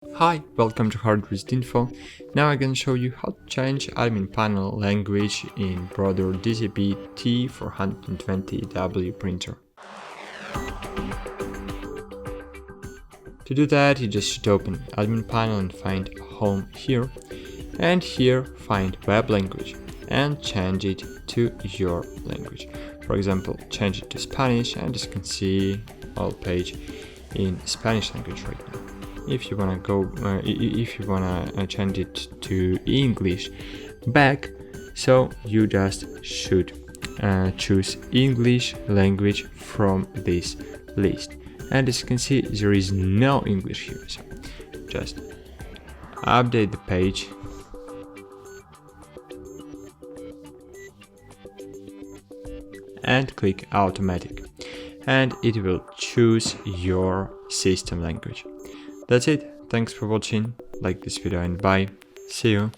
Hi, welcome to HardReset.Info. Now I'm going to show you how to change admin panel language in Brother DCP-T420W printer. To do that, you just should open admin panel and find home here, and here find web language and change it to your language. For example, change it to Spanish, and as you can see all page in Spanish language right now. If you wanna change it to English back, so you just should choose English language from this list. And as you can see, there is no English here, so just update the page and click automatic, and it will choose your system language. That's it. Thanks for watching. Like this video and bye. See you.